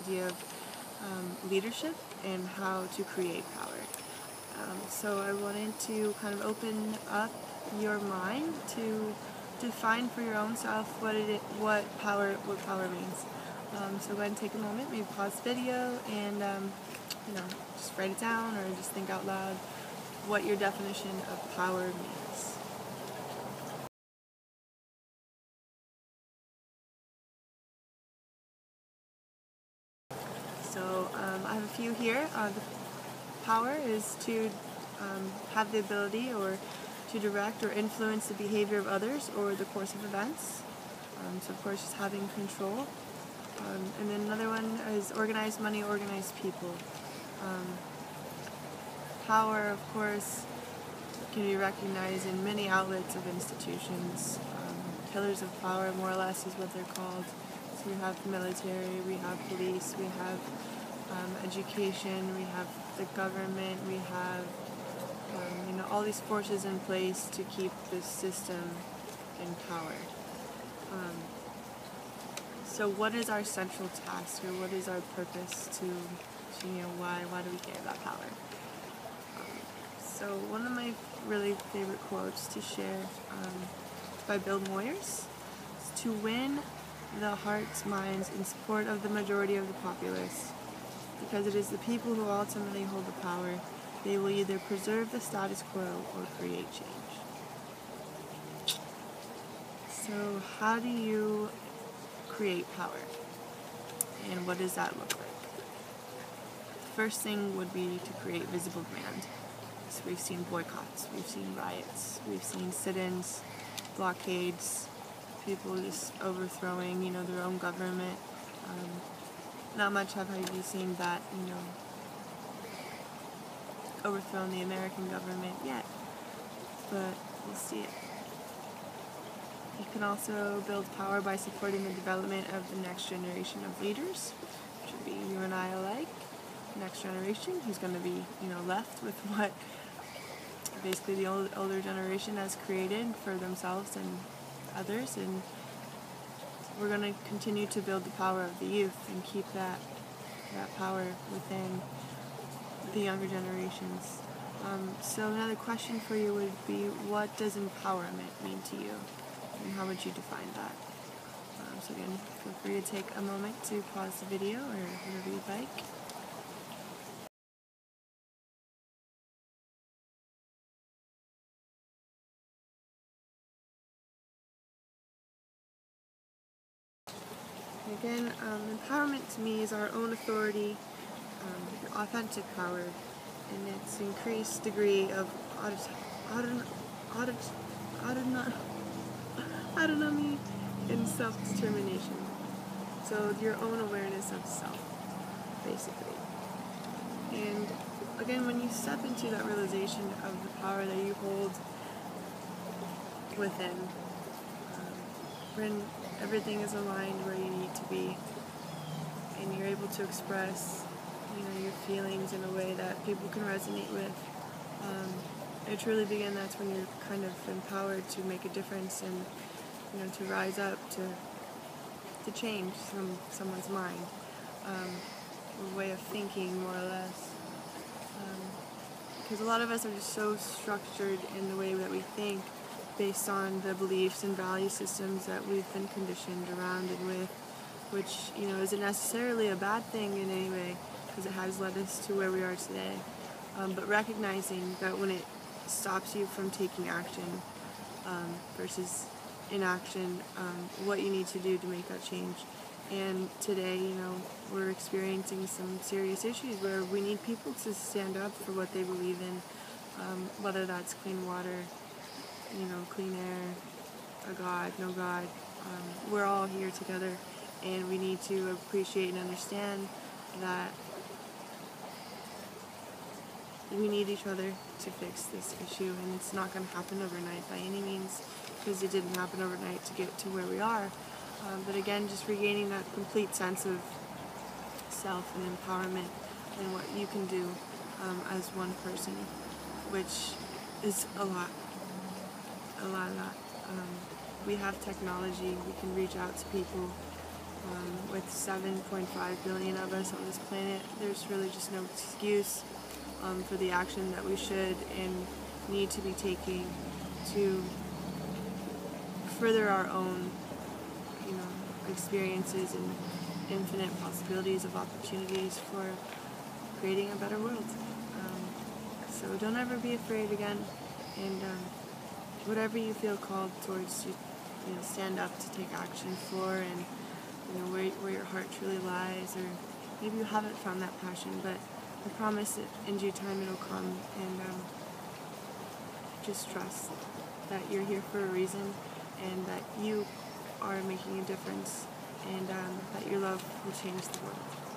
idea of leadership and how to create power. So I wanted to kind of open up your mind to define for your own self what power means. So go ahead and take a moment, maybe pause the video, and just write it down or just think out loud what your definition of power means. So I have a few here. The power is to have the ability or to direct or influence the behavior of others or the course of events. So of course just having control. And then another one is organized money, organized people. Power, of course, can be recognized in many outlets of institutions. Pillars of power, more or less, is what they're called. So we have the military, we have police, we have education, we have the government, we have all these forces in place to keep this system in power. So what is our central task, or what is our purpose to why do we care about power? So one of my really favorite quotes to share is by Bill Moyers. It's to win the hearts, minds, in support of the majority of the populace, because it is the people who ultimately hold the power. They will either preserve the status quo or create change. So how do you create power? And what does that look like? The first thing would be to create visible demand. So we've seen boycotts, we've seen riots, we've seen sit-ins, blockades, people just overthrowing, their own government. Not much have I seen that, overthrown the American government yet, but we'll see it. You can also build power by supporting the development of the next generation of leaders, which would be you and I alike. Next generation who's going to be, left with what basically the older generation has created for themselves and others, and we're going to continue to build the power of the youth and keep that power within the younger generations. So another question for you would be, what does empowerment mean to you, and how would you define that? So again, feel free to take a moment to pause the video or whatever you'd like. Again, empowerment to me is our own authority, authentic power, and its increased degree of autonomy and self-determination. So your own awareness of self, basically. And again, when you step into that realization of the power that you hold within, when everything is aligned where you need to be, and you're able to express, your feelings in a way that people can resonate with, and truly begin, that's when you're kind of empowered to make a difference and, to rise up, to change someone's mind, or way of thinking, more or less. Because a lot of us are just so structured in the way that we think, based on the beliefs and value systems that we've been conditioned around and with, which, isn't necessarily a bad thing in any way, because it has led us to where we are today. But recognizing that when it stops you from taking action versus inaction, what you need to do to make that change. And today, we're experiencing some serious issues where we need people to stand up for what they believe in, whether that's clean water, clean air, a God, no God. We're all here together, and we need to appreciate and understand that we need each other to fix this issue, and it's not going to happen overnight by any means, because it didn't happen overnight to get to where we are. But again, just regaining that complete sense of self and empowerment and what you can do as one person, which is a lot. We have technology, we can reach out to people, With 7.5 billion of us on this planet, there's really just no excuse for the action that we should and need to be taking to further our own, experiences and infinite possibilities of opportunities for creating a better world. So don't ever be afraid again, and whatever you feel called towards, stand up to take action for, and where your heart truly lies, or maybe you haven't found that passion, but I promise that in due time it'll come, and just trust that you're here for a reason, and that you are making a difference, and that your love will change the world.